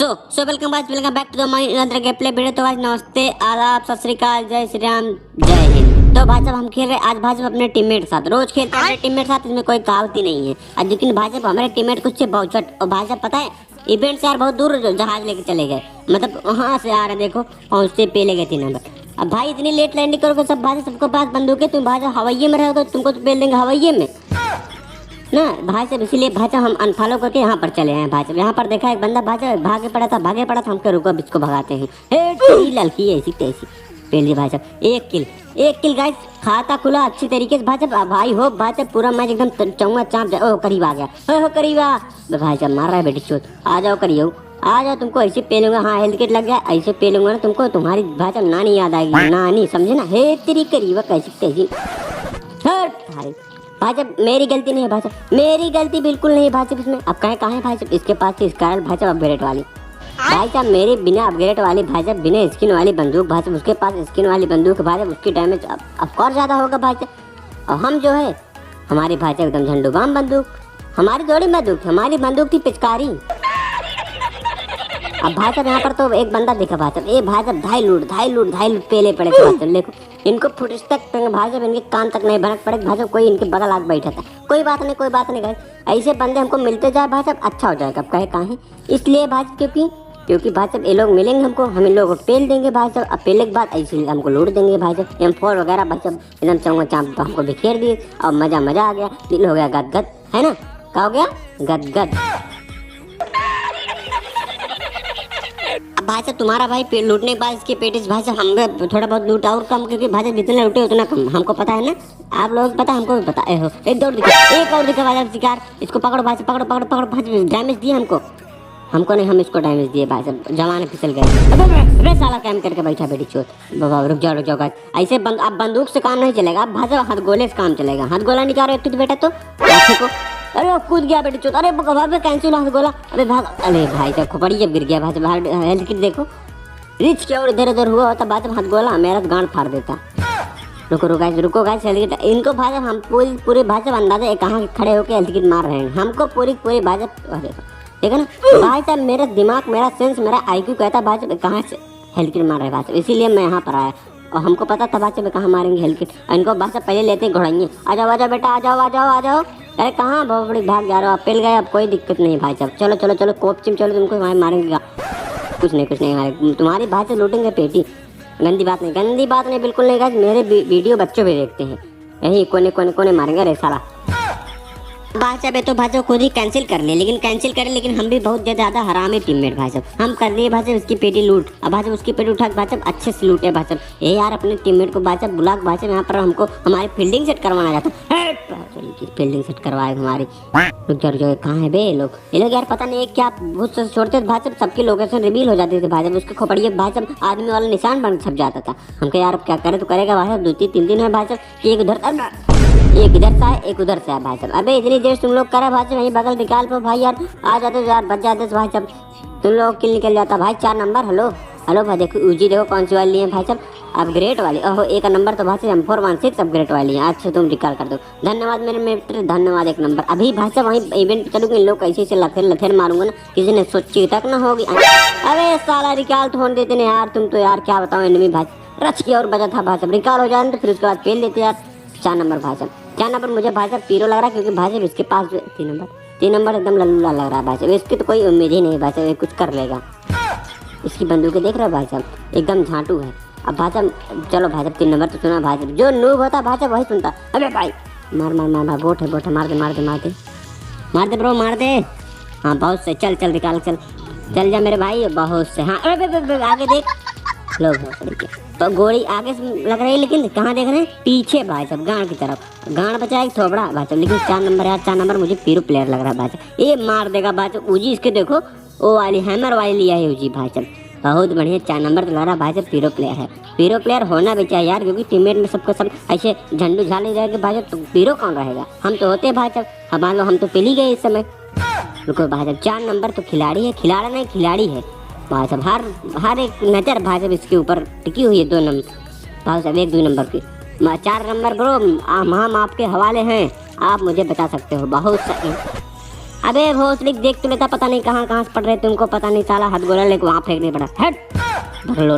So welcome back to the my another game play video. तो आज नमस्ते, आदाब, सत श्री अकाल, जय श्री राम, जय हिंद। तो भाई साहब हम खेल रहे आज भाई साहब अपने टीममेट साथ, रोज खेलते हैं अपने टीममेट साथ, इसमें कोई कहावत ही नहीं है। आज लेकिन भाई साहब हमारे टीममेट कुछ से बहुत और भाई साहब पता है इवेंट से यार बहुत दूर जहाज लेके चले गए, मतलब वहाँ से आ रहे देखो पहुँचते पे ले गए 3 नंबर। अब भाई इतनी लेट लैंडिंग करोगे सब भाई सबको पास बंदूक है, तुम भाई साहब हवाइये में रहोगे तुमको तो पेल देंगे हवाइये में ना भाई साहब। इसीलिए भाई साहब हम अनफॉलो करके यहाँ पर चले हैं भाई साहब। यहाँ पर देखा एक बंदा भाई साहब भागे पड़ा था, हमको रुको अब इसको भगाते हैं। हे लड़की ऐसी तैसी पहले भाई साहब एक किल गाइस, खाता खुला अच्छी तरीके से भाई साहब। भाई हो भाई साहब पूरा मैच एकदम चौंगा चाँप ओ करीब आ गया, हो करीब आ भाई साहब मार रहा है बेटी चोट। आ जाओ करियो आ जाओ, तुमको ऐसे पेलूंगा। हाँ हेल्थ किट लग गया, ऐसे पेलूंगा ना तुमको, तुम्हारी भाई साहब नानी याद आएगी, नानी समझे ना। हे तेरी करीब कैसी तैसी भाई साहब मेरी गलती नहीं है भाई साहब, मेरी गलती बिल्कुल नहीं है भाई साहब इसमें। अब कहाँ है भाई साहब, इसके पास स्कारल भाई साहब अपग्रेड वाली भाई साहब, मेरे बिना अपग्रेड वाली भाई साहब, बिना स्किन वाली बंदूक भाई साहब, उसके पास स्किन वाली बंदूक भाई साहब, उसकी डैमेज ऑफकोर्स ज़्यादा होगा भाई साहब। और हम जो है हमारी भाई साहब एकदम झंडू बाम बंदूक, हमारी थोड़ी बंदूक, हमारी बंदूक थी पिचकारी। अब भाई साहब यहाँ पर तो एक बंदा देखा भाई साहब, ए भाई साहब ढाई लूट पेले पड़े थे भाई साहब। देखो इनको फुटेज तक भाई साहब, इनके कान तक नहीं भनक पड़े भाई साहब, कोई इनके बगल आग बैठा था। कोई बात नहीं गाइस, ऐसे बंदे हमको मिलते जाए भाई साहब अच्छा हो जाएगा। अब कहे कहाँ इसलिए भाई साहब क्योंकि भाई साहब ये लोग मिलेंगे हमको, हम इन लोगों को पेल देंगे भाई साहब। अब पेले के बाद ऐसे हमको लूट देंगे भाई साहब, M4 वगैरह भाई साहब एकदम चौंगा चाँप तो हमको बिखेर दिए। और मजा आ गया, दिल हो गया गदगद, है ना, क्या हो गया गदगद। भाई साहब तुम्हारा भाई लूटने के बाद इसके पेटिस भाई साहब हम थोड़ा बहुत लूट और कम, क्योंकि भाई साहब जितने लूटे उतना कम, हमको पता है ना, आप लोग पता हमको भी पता है। एक और दिखा भाई साहब शिकार, इसको पकड़ो भाई साहब, पकड़ो भाई साहब, डैमेज दिए हमको नहीं, हम इसको डैमेज दिए भाई साहब, जवान फिसल गए। अबे साला कैम करके बैठा बेटी चोट बाबा, रुक जाओ गाइस, ऐसे अब बंदूक से काम नहीं चलेगा, अब भाई साहब हाथ गोले से काम चलेगा। हाथ गोला निकालो एक बेटा तो को, अरे कूद गया बेटे चोट, अरे भाई कैंसिल हाथ गोला, अरे भाग, अरे भाई साहब खोपड़ी जब गिर गया भाई साहब, हेल्थ किट देखो रिच क्या और इधर हुआ होता भाई साहब, हाथ गोला मेरा गांड फाड़ देता। रुको गाइस हेल्थ किट इनको भाई साहब, हम पूरे भाई साहब अंदाजा कहाँ खड़े होकर हेल्थ किट मार रहे हैं हमको, पूरी भाई साहब देखो ना भाई साहब, मेरा दिमाग, मेरा सेंस, मेरा IQ कहता भाई साहब कहाँ से हेल्थ किट मार रहे भाई साहब, इसीलिए मैं यहाँ पर आया। और हमको पता था भाई साहब कहाँ मारेंगे हेल्थ किट, इनको भाई साहब पहले लेते घोड़ाइए। आ जाओ बेटा आ जाओ। अरे कहाँ बहुत बड़ी भाग जा रहे हो आप, पेल गए, अब कोई दिक्कत नहीं भाई साहब, चलो कोपचिम चलो, तुमको मारेंगे कुछ नहीं मारे तुम्हारी भाई से लूटेंगे पेटी। गंदी बात नहीं बिल्कुल नहीं गाइस, मेरे वीडियो बच्चों भी देखते हैं, यही कोने मारेंगे रे साला। भाई साहब ये तो भाई साहब खुद ही कैंसिल कर लेकिन हम भी बहुत ज़्यादा हरामी टीममेट भाई साहब, हम कर लिए भाई साहब इसकी पेटी लूट। अब भाई साहब उसकी पेटी उठा भाई साहब अच्छे से लूटे भाई साहब। ये यार अपने टीममेट को भाई साहब बुला भाई साहब यहाँ पर हमको हमारी फील्डिंग सेट करवाना जाता है, फील्डिंग सेट करवाए हमारी। रुक जाओ कहाँ है बे ये लोग यार, पता नहीं क्या बहुत छोड़ते भाई साहब, सबकी लोकेशन रिवील हो जाती थी भाई साहब, उसके खोपड़िए भाई साहब आदमी वाला निशान बन छप जाता था। हमको यार क्या करे तो करेगा भाई साहब, 2-3 दिन है भाई साहब कि एक इधर से है एक उधर से है भाई साहब। अबे इतनी देर तुम लोग करे भाई साहब, वहीं बगल निकाल पे भाई यार, आ जाते यार बच जाते भाई साहब, तुम लोग किल निकल जाता भाई। 4 नंबर हेलो भाई, देखो ऊजी देखो कौन सी वाली है भाई साहब, अपग्रेड वाली। ओहो 1 नंबर तो भाई साहब M416 अपग्रेड वाली है, अच्छा तुम रिकॉल कर दो, धन्यवाद मेरे मित्र, धन्यवाद 1 नंबर। अभी भाई साहब वहीं इवेंट चलूँगी, इन लोग कैसे लथेर मारूंगा ना, किसी ने सोची तक ना होगी। अरे साला रिकॉल तो होने देते नहीं यार, तुम तो यार क्या बताओ एनिमी भाई रच की और बचा था भाई साहब, रिकॉल हो जाए तो फिर उसके बाद फेल देते यार। 4 नंबर भाई साहब, 4 नंबर मुझे भाई साहब पीरो लग रहा है, क्योंकि भाई साहब इसके पास 3 नंबर एकदम लल्लूला लग रहा है भाई साहब, इसकी तो कोई उम्मीद ही नहीं भाई साहब, कुछ कर लेगा। इसकी बंदूकें देख रहे हो भाई साहब, एकदम झांटू है। अब भाई साहब चलो भाई साहब 3 नंबर तो सुना भाई साहब, जो नूब होता भाई साहब वही सुनता। अबे भाई मार बोट है मार दे ब्रो मार दे। हाँ बहुत से, चल निकाल चल जा मेरे भाई, बहुत से। हाँ अरे आगे देख लोग तो गोली आगे से लग रही है, लेकिन कहाँ देख रहे हैं पीछे भाई साहब, गांड की तरफ, गांड बचा एक थोबड़ा भाई साहब। लेकिन 4 नंबर यार, 4 नंबर मुझे पीरो प्लेयर लग रहा है भाई साहब, ये मार देगा भाई साहब। ऊजी इसके देखो वो वाली हैमर वाली लिया है ऊजी भाई साहब, बहुत बढ़िया। 4 नंबर तो लग रहा भाई साहब पीरो प्लेयर है, पीरो प्लेयर होना भी चाहिए यार, क्योंकि टीममेट में सबको सब ऐसे झंडू झाल नहीं रहेगा भाई साहब, तो पीरो कौन रहेगा, हम तो होते भाई साहब, मान लो हम तो पिल ही गए इस समय। रुको भाई साहब 4 नंबर तो खिलाड़ी है भाई साहब, हर एक नज़र भाई साहब इसके ऊपर टिकी हुई है। 2 नंबर भाई साहब, 1-2 नंबर की 4 नंबर ब्रो, हम आपके हवाले हैं, आप मुझे बता सकते हो बहुत सही। अबे भोसड़ी देख तो लेता, पता नहीं कहाँ कहाँ से पड़ रहे तुमको, पता नहीं साला हथगोला लेके वहाँ फेंकने पड़ा। हट।